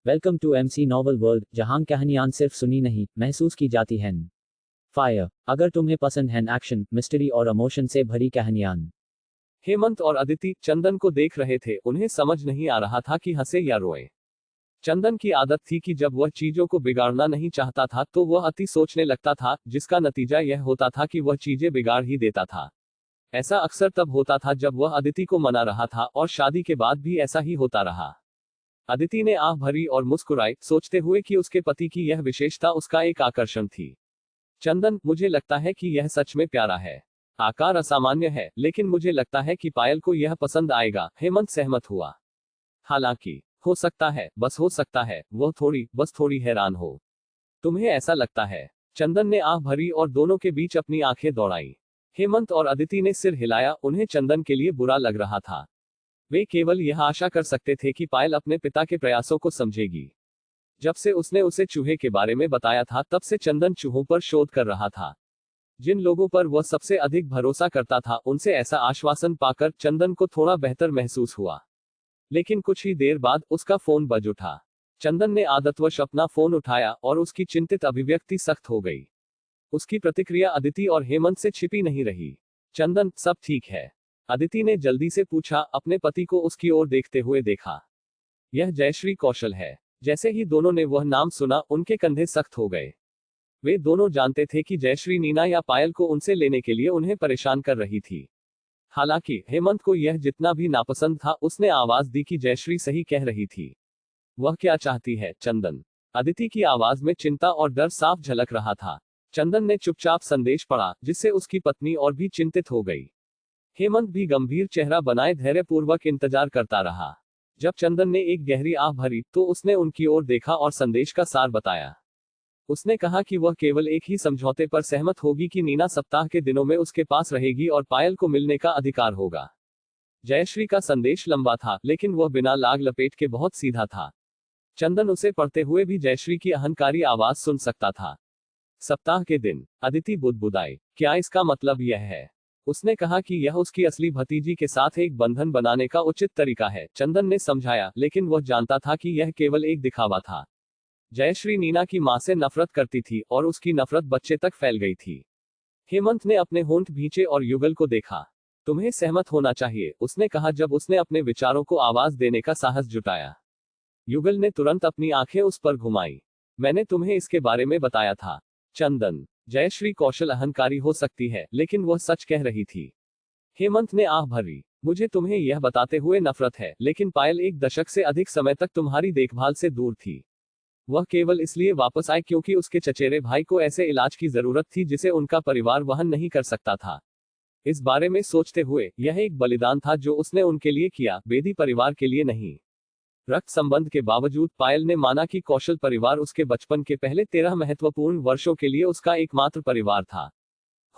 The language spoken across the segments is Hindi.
Welcome to MC novel world, जहां कहानियां सिर्फ सुनी नहीं महसूस की जाती हैं। फायर। अगर तुम्हें पसंद है एक्शन, मिस्ट्री और इमोशन से भरी कहानियां। हेमंत और अदिति चंदन को देख रहे थे। उन्हें समझ नहीं आ रहा था कि हंसे या रोए। चंदन की आदत थी कि जब वह चीजों को बिगाड़ना नहीं चाहता था तो वह अति सोचने लगता था, जिसका नतीजा यह होता था कि वह चीजें बिगाड़ ही देता था। ऐसा अक्सर तब होता था जब वह अदिति को मना रहा था, और शादी के बाद भी ऐसा ही होता रहा। अदिति ने आह भरी और मुस्कुराई, सोचते हुए कि उसके पति की यह विशेषता उसका एक आकर्षण थी। चंदन, मुझे लगता है कि यह सच में प्यारा है। आकार असामान्य है, लेकिन मुझे लगता है कि पायल को यह पसंद आएगा। हेमंत सहमत हुआ। हालांकि हो सकता है, बस हो सकता है, वह बस थोड़ी हैरान हो। तुम्हें ऐसा लगता है? चंदन ने आह भरी और दोनों के बीच अपनी आंखें दौड़ाई। हेमंत और अदिति ने सिर हिलाया। उन्हें चंदन के लिए बुरा लग रहा था। वे केवल यह आशा कर सकते थे कि पायल अपने पिता के प्रयासों को समझेगी। जब से उसने उसे चूहे के बारे में बताया था, तब से चंदन चूहों पर शोध कर रहा था। जिन लोगों पर वह सबसे अधिक भरोसा करता था, उनसे ऐसा आश्वासन पाकर चंदन को थोड़ा बेहतर महसूस हुआ। लेकिन कुछ ही देर बाद उसका फोन बज उठा। चंदन ने आदतवश अपना फोन उठाया और उसकी चिंतित अभिव्यक्ति सख्त हो गई। उसकी प्रतिक्रिया अदिति और हेमंत से छिपी नहीं रही। चंदन, सब ठीक है? अदिति ने जल्दी से पूछा, अपने पति को उसकी ओर देखते हुए देखा। यह जयश्री कौशल है। जैसे ही दोनों ने वह नाम सुना, उनके कंधे सख्त हो गए। वे दोनों जानते थे कि जयश्री नीना या पायल को उनसे लेने के लिए उन्हें परेशान कर रही थी। हालांकि हेमंत को यह जितना भी नापसंद था, उसने आवाज दी कि जयश्री सही कह रही थी। वह क्या चाहती है, चंदन? अदिति की आवाज में चिंता और डर साफ झलक रहा था। चंदन ने चुपचाप संदेश पढ़ा, जिससे उसकी पत्नी और भी चिंतित हो गई। हेमंत भी गंभीर चेहरा बनाए धैर्यपूर्वक इंतजार करता रहा। जब चंदन ने एक गहरी आह भरी, तो उसने उनकी ओर देखा और संदेश का सार बताया। उसने कहा कि वह केवल एक ही समझौते पर सहमत होगी कि नीना सप्ताह के दिनों में उसके पास रहेगी और पायल को मिलने का अधिकार होगा। जयश्री का संदेश लंबा था, लेकिन वह बिना लाग लपेट के बहुत सीधा था। चंदन उसे पढ़ते हुए भी जयश्री की अहंकारी आवाज सुन सकता था। सप्ताह के दिन। अदिति बुदबुदाई, क्या इसका मतलब यह है? उसने कहा कि यह उसकी असली भतीजी के साथ एक बंधन बनाने का उचित तरीका है। चंदन ने समझाया, लेकिन वह जानता था कि यह केवल एक दिखावा था। जयश्री नीना की मां से नफरत करती थी, और उसकी नफरत बच्चे तक फैल गई थी। हेमंत ने अपने होंठ भींचे और युगल को देखा। तुम्हें सहमत होना चाहिए, उसने कहा जब उसने अपने विचारों को आवाज देने का साहस जुटाया। युगल ने तुरंत अपनी आंखें उस पर घुमाई। मैंने तुम्हें इसके बारे में बताया था। चंदन, जयश्री कौशल अहंकारी हो सकती है, लेकिन वह सच कह रही थी। हेमंत ने आह भरी। मुझे तुम्हें यह बताते हुए नफरत है, लेकिन पायल एक दशक से अधिक समय तक तुम्हारी देखभाल से दूर थी। वह केवल इसलिए वापस आए क्योंकि उसके चचेरे भाई को ऐसे इलाज की जरूरत थी जिसे उनका परिवार वहन नहीं कर सकता था। इस बारे में सोचते हुए, यह एक बलिदान था जो उसने उनके लिए किया, बेदी परिवार के लिए नहीं। रक्त संबंध के बावजूद पायल ने माना कि कौशल परिवार उसके बचपन के पहले 13 महत्वपूर्ण वर्षों के लिए उसका एकमात्र परिवार था।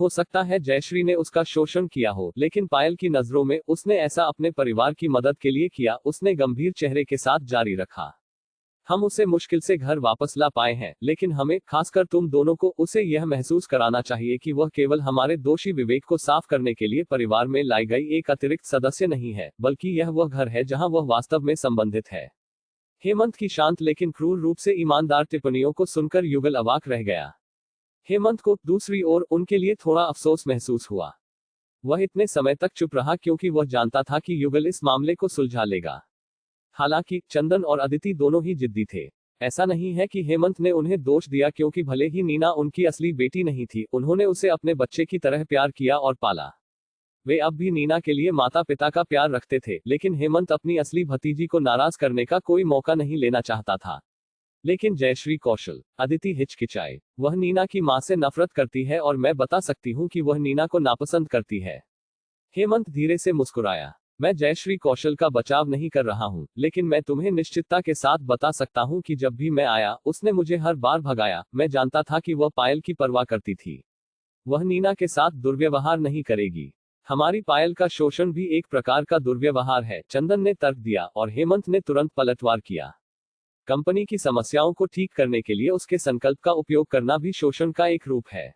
हो सकता है जयश्री ने उसका शोषण किया हो, लेकिन पायल की नजरों में उसने ऐसा अपने परिवार की मदद के लिए किया। उसने गंभीर चेहरे के साथ जारी रखा। हम उसे मुश्किल से घर वापस ला पाए हैं, लेकिन हमें, खासकर तुम दोनों को, उसे यह महसूस कराना चाहिए कि वह केवल हमारे दोषी विवेक को साफ करने के लिए परिवार में लाई गई एक अतिरिक्त सदस्य नहीं है, बल्कि यह वह घर है जहां वह वास्तव में संबंधित है। हेमंत की शांत लेकिन क्रूर रूप से ईमानदार टिप्पणियों को सुनकर युगल अवाक रह गया। हेमंत को, दूसरी ओर, उनके लिए थोड़ा अफसोस महसूस हुआ। वह इतने समय तक चुप रहा क्योंकि वह जानता था कि युगल इस मामले को सुलझा लेगा। हालांकि चंदन और अदिति दोनों ही जिद्दी थे। ऐसा नहीं है कि हेमंत ने उन्हें दोष दिया, क्योंकि भले ही नीना उनकी असली बेटी नहीं थी, उन्होंने उसे अपने बच्चे की तरह प्यार किया और पाला। वे अब भी नीना के लिए माता पिता का प्यार रखते थे, लेकिन हेमंत अपनी असली भतीजी को नाराज करने का कोई मौका नहीं लेना चाहता था। लेकिन जयश्री कौशल। अदिति हिचकिचाए। वह नीना की मां से नफरत करती है, और मैं बता सकती हूँ कि वह नीना को नापसंद करती है। हेमंत धीरे से मुस्कुराया। मैं जयश्री कौशल का बचाव नहीं कर रहा हूं, लेकिन मैं तुम्हें निश्चितता के साथ बता सकता हूं कि जब भी मैं आया, उसने मुझे हर बार भगाया। मैं जानता था कि वह पायल की परवाह करती थी। वह नीना के साथ दुर्व्यवहार नहीं करेगी। हमारी पायल का शोषण भी एक प्रकार का दुर्व्यवहार है, चंदन ने तर्क दिया, और हेमंत ने तुरंत पलटवार किया। कंपनी की समस्याओं को ठीक करने के लिए उसके संकल्प का उपयोग करना भी शोषण का एक रूप है।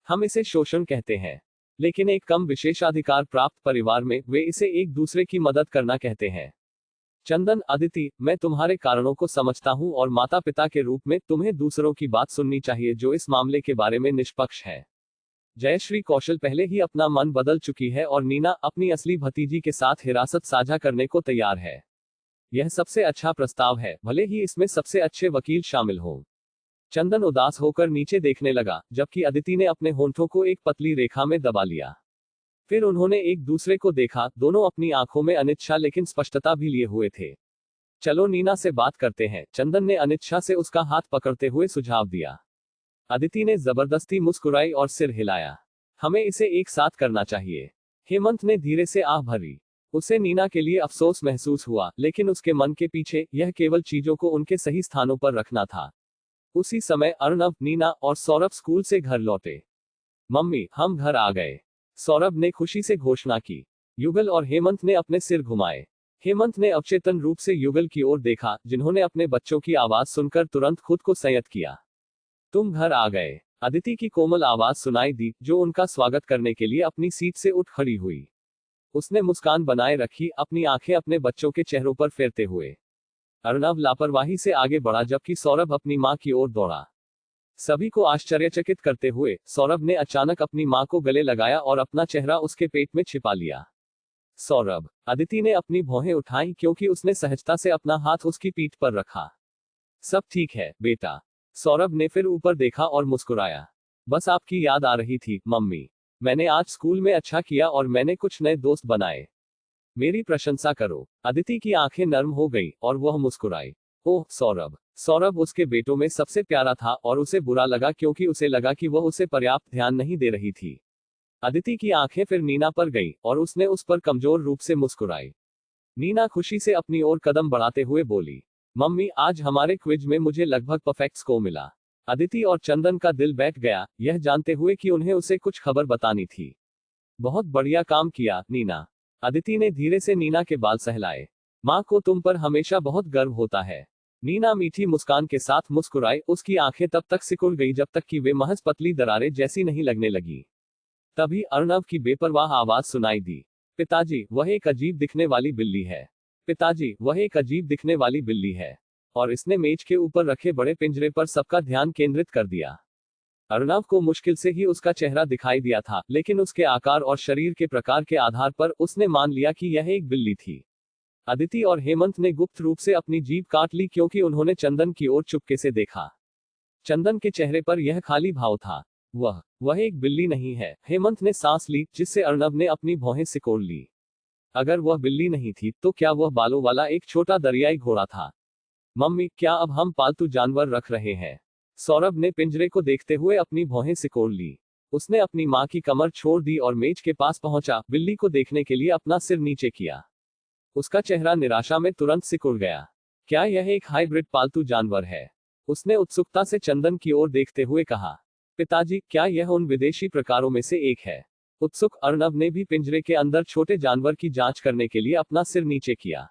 हम इसे शोषण कहते हैं, लेकिन एक कम विशेषाधिकार प्राप्त परिवार में वे इसे एक दूसरे की मदद करना कहते हैं। चंदन, अदिति, मैं तुम्हारे कारणों को समझता हूँ और माता पिता के रूप में तुम्हें दूसरों की बात सुननी चाहिए जो इस मामले के बारे में निष्पक्ष है। जयश्री कौशल पहले ही अपना मन बदल चुकी है और नीना अपनी असली भतीजी के साथ हिरासत साझा करने को तैयार है। यह सबसे अच्छा प्रस्ताव है, भले ही इसमें सबसे अच्छे वकील शामिल हों। चंदन उदास होकर नीचे देखने लगा, जबकि अदिति ने अपने होंठों को एक पतली रेखा में दबा लिया। फिर उन्होंने एक दूसरे को देखा, दोनों अपनी आंखों में अनिच्छा लेकिन स्पष्टता भी लिए हुए थे। चलो नीना से बात करते हैं, चंदन ने अनिच्छा से उसका हाथ पकड़ते हुए सुझाव दिया। अदिति ने जबरदस्ती मुस्कुराई और सिर हिलाया। हमें इसे एक साथ करना चाहिए। हेमंत ने धीरे से आह भरी। उसे नीना के लिए अफसोस महसूस हुआ, लेकिन उसके मन के पीछे यह केवल चीजों को उनके सही स्थानों पर रखना था। उसी समय अर्णव, नीना और सौरभ स्कूल से घर लौटे। मम्मी, हम घर आ गए, सौरभ ने खुशी से घोषणा की। युगल और हेमंत ने अपने सिर घुमाए। हेमंत ने अवचेतन रूप से युगल की ओर देखा, जिन्होंने अपने बच्चों की आवाज सुनकर तुरंत खुद को संयत किया। तुम घर आ गए, अदिति की कोमल आवाज सुनाई दी, जो उनका स्वागत करने के लिए अपनी सीट से उठ खड़ी हुई। उसने मुस्कान बनाए रखी, अपनी आंखें अपने बच्चों के चेहरों पर फेरते हुए। अर्णव लापरवाही से आगे बढ़ा, जबकि सौरभ अपनी मां की ओर दौड़ा। सभी को आश्चर्यचकित करते हुए सौरभ ने अचानक अपनी मां को गले लगाया और अपना चेहरा उसके पेट में छिपा लिया। सौरभ, अदिति ने अपनी भौहें उठाई, क्योंकि उसने सहजता से अपना हाथ उसकी पीठ पर रखा। सब ठीक है बेटा, सौरभ ने फिर ऊपर देखा और मुस्कुराया। बस आपकी याद आ रही थी मम्मी। मैंने आज स्कूल में अच्छा किया और मैंने कुछ नए दोस्त बनाए। मेरी प्रशंसा करो। अदिति की आंखें नर्म हो गई और वह मुस्कुराई। ओह सौरभ। सौरभ उसके बेटों में सबसे प्यारा था और उसे बुरा लगा, क्योंकि उसे लगा कि वह उसे पर्याप्त ध्यान नहीं दे रही थी। अदिति की आंखें फिर नीना पर गई और उसने उस पर कमजोर रूप से मुस्कुराई। नीना खुशी से अपनी ओर कदम बढ़ाते हुए बोली, मम्मी, आज हमारे क्विज में मुझे लगभग परफेक्ट स्कोर मिला। अदिति और चंदन का दिल बैठ गया, यह जानते हुए कि उन्हें उसे कुछ खबर बतानी थी। बहुत बढ़िया काम किया नीना। अदिति ने धीरे से नीना के बाल सहलाए। माँ को तुम पर हमेशा बहुत गर्व होता है। नीना मीठी मुस्कान के साथ मुस्कुराई, उसकी आंखें तब तक सिकुड़ गई जब तक कि वे महज पतली दरारें जैसी नहीं लगने लगी। तभी अर्णव की बेपरवाह आवाज सुनाई दी, पिताजी, वह एक अजीब दिखने वाली बिल्ली है। पिताजी, वह एक अजीब दिखने वाली बिल्ली है। और इसने मेज के ऊपर रखे बड़े पिंजरे पर सबका ध्यान केंद्रित कर दिया। अर्णव को मुश्किल से ही उसका चेहरा दिखाई दिया था, लेकिन उसके आकार और शरीर के प्रकार के आधार पर उसने मान लिया कि यह एक बिल्ली थी। अदिति और हेमंत ने गुप्त रूप से अपनी जीभ काट ली, क्योंकि उन्होंने चंदन की ओर चुपके से देखा। चंदन के चेहरे पर यह खाली भाव था। वह एक बिल्ली नहीं है। हेमंत ने सांस ली, जिससे अर्णव ने अपनी भौहें सिकोड़ ली। अगर वह बिल्ली नहीं थी, तो क्या वह बालों वाला एक छोटा दरियाई घोड़ा था? मम्मी, क्या अब हम पालतू जानवर रख रहे हैं? सौरभ ने पिंजरे को देखते हुए अपनी भौहें सिकोड़ ली। उसने अपनी मां की कमर छोड़ दी और मेज के पास पहुंचा, बिल्ली को देखने के लिए अपना सिर नीचे किया। उसका चेहरा निराशा में तुरंत सिकुड़ गया। क्या यह एक हाइब्रिड पालतू जानवर है? उसने उत्सुकता से चंदन की ओर देखते हुए कहा। पिताजी, क्या यह उन विदेशी प्रकारों में से एक है? उत्सुक अर्णव ने भी पिंजरे के अंदर छोटे जानवर की जांच करने के लिए अपना सिर नीचे किया।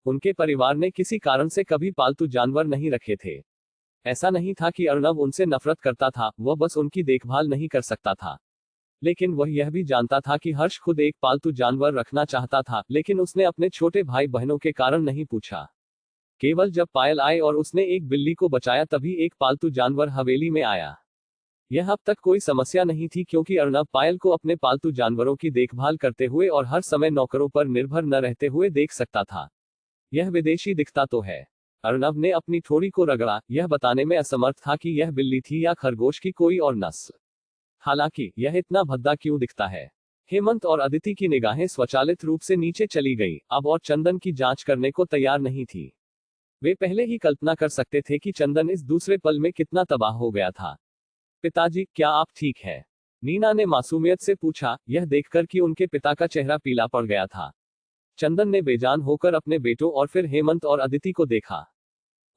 उनके परिवार ने किसी कारण से कभी पालतू जानवर नहीं रखे थे। ऐसा नहीं था कि अर्णव उनसे नफरत करता था, वह बस उनकी देखभाल नहीं कर सकता था। लेकिन वह यह भी जानता था कि हर्ष खुद एक पालतू जानवर रखना चाहता था, लेकिन उसने अपने छोटे भाई बहनों के कारण नहीं पूछा। केवल जब पायल आए और उसने एक बिल्ली को बचाया, तभी एक पालतू जानवर हवेली में आया। यह अब तक कोई समस्या नहीं थी, क्योंकि अर्णव पायल को अपने पालतू जानवरों की देखभाल करते हुए और हर समय नौकरों पर निर्भर न रहते हुए देख सकता था। यह विदेशी दिखता तो है। अर्णव ने अपनी ठोड़ी को रगड़ा, यह बताने में असमर्थ था कि यह बिल्ली थी या खरगोश की कोई और नस्ल। हालांकि यह इतना भद्दा क्यों दिखता है? हेमंत और अदिति की निगाहें स्वचालित रूप से नीचे चली गईं, अब और चंदन की जांच करने को तैयार नहीं थी। वे पहले ही कल्पना कर सकते थे कि चंदन इस दूसरे पल में कितना तबाह हो गया था। पिताजी, क्या आप ठीक है? नीना ने मासूमियत से पूछा, यह देखकर कि उनके पिता का चेहरा पीला पड़ गया था। चंदन ने बेजान होकर अपने बेटों और फिर हेमंत और अदिति को देखा।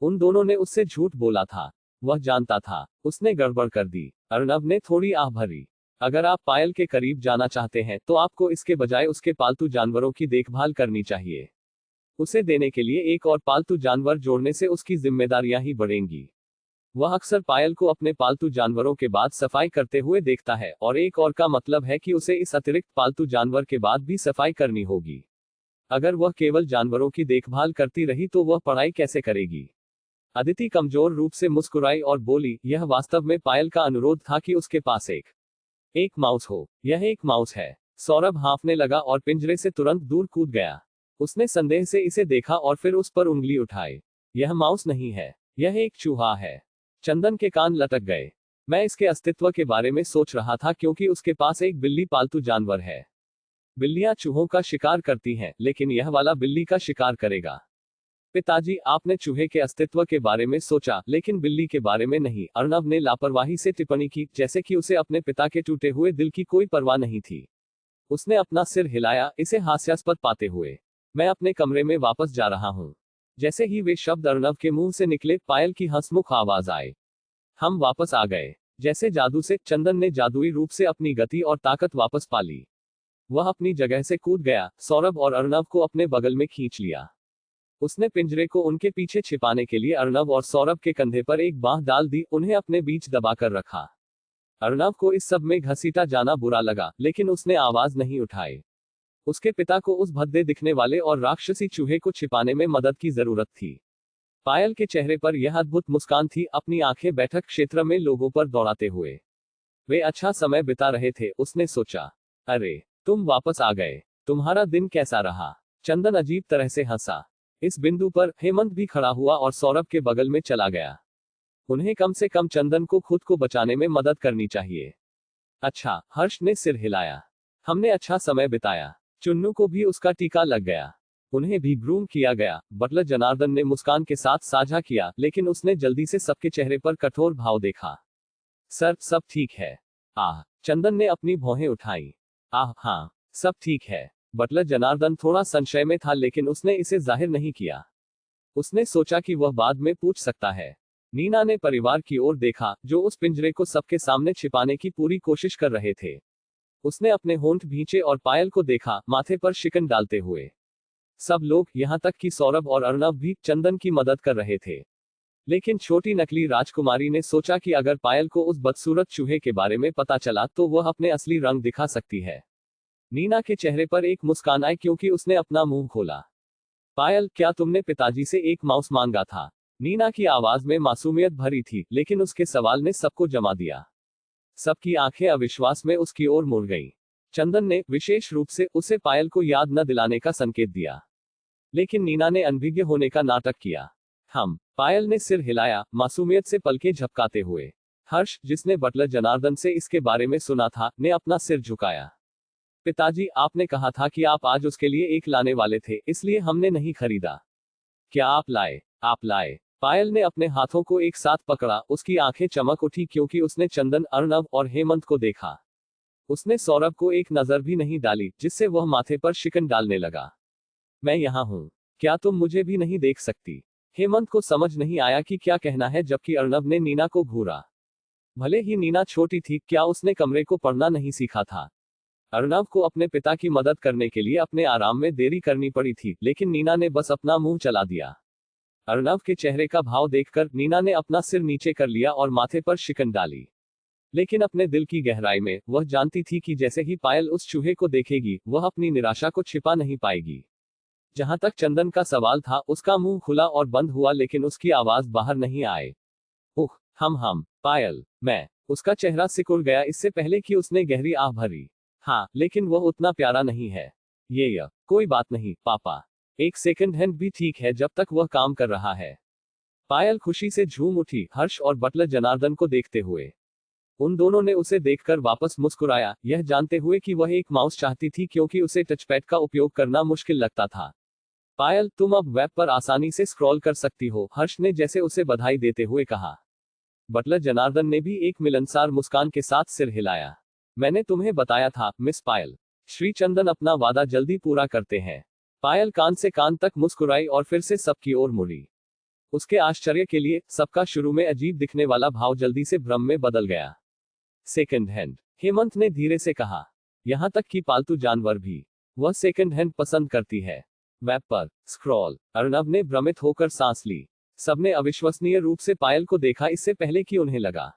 उन दोनों ने उससे झूठ बोला था। वह जानता था, उसने गड़बड़ कर दी। अर्णव ने थोड़ी आह भरी। अगर आप पायल के करीब जाना चाहते हैं, तो आपको इसके बजाय उसके पालतू जानवरों की देखभाल करनी चाहिए। उसे देने के लिए एक और पालतू जानवर जोड़ने से उसकी जिम्मेदारियां ही बढ़ेंगी। वह अक्सर पायल को अपने पालतू जानवरों के बाद सफाई करते हुए देखता है, और एक और का मतलब है कि उसे इस अतिरिक्त पालतू जानवर के बाद भी सफाई करनी होगी। अगर वह केवल जानवरों की देखभाल करती रही तो वह पढ़ाई कैसे करेगी? अदिति कमजोर रूप से मुस्कुराई और बोली, यह वास्तव में पायल का अनुरोध था कि उसके पास एक माउस हो। यह एक माउस है। सौरभ हाँफने लगा और पिंजरे से तुरंत दूर कूद गया। उसने संदेह से इसे देखा और फिर उस पर उंगली उठाई। यह माउस नहीं है, यह एक चूहा है। चंदन के कान लटक गए। मैं इसके अस्तित्व के बारे में सोच रहा था क्योंकि उसके पास एक बिल्ली पालतू जानवर है। बिल्लियां चूहों का शिकार करती हैं, लेकिन यह वाला बिल्ली का शिकार करेगा। पिताजी, आपने चूहे के अस्तित्व के बारे में सोचा, लेकिन बिल्ली के बारे में नहीं। अर्णव ने लापरवाही से टिप्पणी की, जैसे कि उसे अपने पिता के टूटे हुए दिल की कोई परवाह नहीं थी। उसने अपना सिर हिलाया, इसे हास्यास्पद पाते हुए। मैं अपने कमरे में वापस जा रहा हूँ। जैसे ही वे शब्द अर्णव के मुंह से निकले, पायल की हंसमुख आवाज आई। हम वापस आ गए। जैसे जादू से चंदन ने जादुई रूप से अपनी गति और ताकत वापस पा ली। वह अपनी जगह से कूद गया, सौरभ और अर्णव को अपने बगल में खींच लिया। उसने पिंजरे को उनके पीछे छिपाने के लिए अर्णव और सौरभ के कंधे पर एक बांह डाल दी, उन्हें अपने बीच दबाकर रखा। अर्णव को इस सब में घसीटा जाना बुरा लगा, लेकिन उसने आवाज नहीं उठाई। उसके पिता को उस भद्दे दिखने वाले और राक्षसी चूहे को छिपाने में मदद की जरूरत थी। पायल के चेहरे पर यह अद्भुत मुस्कान थी, अपनी आंखें बैठक क्षेत्र में लोगों पर दौड़ाते हुए। वे अच्छा समय बिता रहे थे, उसने सोचा। अरे, तुम वापस आ गए। तुम्हारा दिन कैसा रहा? चंदन अजीब तरह से हंसा। इस बिंदु पर हेमंत भी खड़ा हुआ और सौरभ के बगल में चला गया। उन्हें कम से कम चंदन को खुद को बचाने में मदद करनी चाहिए। अच्छा, हर्ष ने सिर हिलाया। हमने अच्छा समय बिताया। चुन्नू को भी उसका टीका लग गया। उन्हें भी ग्रूम किया गया। बटलर जनार्दन ने मुस्कान के साथ साझा किया, लेकिन उसने जल्दी से सबके चेहरे पर कठोर भाव देखा। सर, सब ठीक है? आह, चंदन ने अपनी भौहें उठाई। आह हाँ, सब ठीक है। बटलर जनार्दन थोड़ा संशय में था, लेकिन उसने इसे जाहिर नहीं किया। उसने सोचा कि वह बाद में पूछ सकता है। नीना ने परिवार की ओर देखा, जो उस पिंजरे को सबके सामने छिपाने की पूरी कोशिश कर रहे थे। उसने अपने होंठ भींचे और पायल को देखा, माथे पर शिकन डालते हुए। सब लोग, यहां तक कि सौरभ और अर्णव भी, चंदन की मदद कर रहे थे। लेकिन छोटी नकली राजकुमारी ने सोचा कि अगर पायल को उस बदसूरत चूहे के बारे में पता चला तो वह अपने असली रंग दिखा सकती है। नीना के चेहरे पर एक मुस्कान आई क्योंकि उसने अपना मुंह खोला। पायल, क्या तुमने पिताजी से एक माउस मांगा था? नीना की आवाज में मासूमियत भरी थी, लेकिन उसके सवाल ने सबको जमा दिया। सबकी आंखें अविश्वास में उसकी ओर मुड़ गईं। चंदन ने, विशेष रूप से, उसे पायल को याद न दिलाने का संकेत दिया। लेकिन नीना ने अनभिज्ञ होने का नाटक किया। पायल ने सिर हिलाया, मासूमियत से पलकें झपकाते हुए। हर्ष, जिसने बटलर जनार्दन से इसके बारे में सुना था, ने अपना सिर झुकाया। पिताजी, आपने कहा था कि आप आज उसके लिए एक लाने वाले थे, इसलिए हमने नहीं खरीदा। क्या आप लाए? आप लाए। पायल ने अपने हाथों को एक साथ पकड़ा, उसकी आंखें चमक उठी क्योंकि उसने चंदन, अर्णव और हेमंत को देखा। उसने सौरभ को एक नजर भी नहीं डाली, जिससे वह माथे पर शिकन डालने लगा। मैं यहाँ हूँ। क्या तुम मुझे भी नहीं देख सकती? हेमंत को समझ नहीं आया कि क्या कहना है, जबकि अर्णव ने नीना को घूरा। भले ही नीना छोटी थी, क्या उसने कमरे को पढ़ना नहीं सीखा था? अर्णव को अपने पिता की मदद करने के लिए अपने आराम में देरी करनी पड़ी थी, लेकिन नीना ने बस अपना मुंह चला दिया। अर्णव के चेहरे का भाव देखकर नीना ने अपना सिर नीचे कर लिया और माथे पर शिकन डाली। लेकिन अपने दिल की गहराई में वह जानती थी कि जैसे ही पायल उस चूहे को देखेगी, वह अपनी निराशा को छिपा नहीं पाएगी। जहां तक चंदन का सवाल था, उसका मुंह खुला और बंद हुआ, लेकिन उसकी आवाज बाहर नहीं आए। उह, हम पायल, मैं। उसका चेहरा सिकुड़ गया इससे पहले कि उसने गहरी आह भरी। हाँ, लेकिन वह उतना प्यारा नहीं है। कोई बात नहीं, पापा। एक सेकंड हैंड भी ठीक है जब तक वह काम कर रहा है। पायल खुशी से झूम उठी, हर्ष और बटलर जनार्दन को देखते हुए। उन दोनों ने उसे देखकर वापस मुस्कुराया, यह जानते हुए कि वह एक माउस चाहती थी क्योंकि उसे टचपैड का उपयोग करना मुश्किल लगता था। पायल, तुम अब वेब पर आसानी से स्क्रॉल कर सकती हो, हर्ष ने जैसे उसे बधाई देते हुए कहा। बटलर जनार्दन ने भी एक मिलनसार मुस्कान के साथ सिर हिलाया। मैंने तुम्हें बताया था, मिस पायल। श्री चंदन अपना वादा जल्दी पूरा करते हैं। पायल कान से कान तक मुस्कुराई और फिर से सबकी ओर मुड़ी। उसके आश्चर्य के लिए, सबका शुरू में अजीब दिखने वाला भाव जल्दी से भ्रम में बदल गया। सेकंड हैंड, हेमंत ने धीरे से कहा। यहां तक कि पालतू जानवर भी। वह सेकंड हैंड पसंद करती है। वेब पर स्क्रॉल। अर्णव ने भ्रमित होकर सांस ली। सबने अविश्वसनीय रूप से पायल को देखा, इससे पहले कि उन्हें लगा।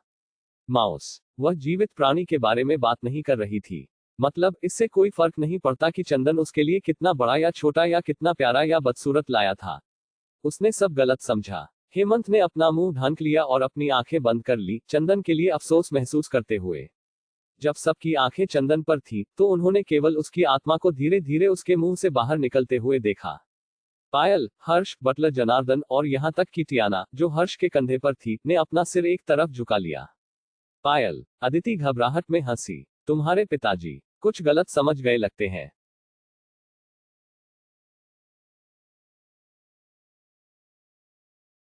माउस। वह जीवित प्राणी के बारे में बात नहीं कर रही थी। मतलब इससे कोई फर्क नहीं पड़ता कि चंदन उसके लिए कितना बड़ा या छोटा या कितना प्यारा या बदसूरत लाया था। उसने सब गलत समझा। हेमंत ने अपना मुंह ढांक लिया और अपनी आंखें बंद कर ली, चंदन के लिए अफसोस महसूस करते हुए। जब सबकी आंखें चंदन पर थी, तो उन्होंने केवल उसकी आत्मा को धीरे धीरे उसके मुंह से बाहर निकलते हुए देखा। पायल, हर्ष, बटलर जनार्दन और यहां तक कि टियाना, जो हर्ष के कंधे पर थी, ने अपना सिर एक तरफ झुका लिया। पायल, अदिति घबराहट में हंसी। तुम्हारे पिताजी कुछ गलत समझ गए लगते हैं।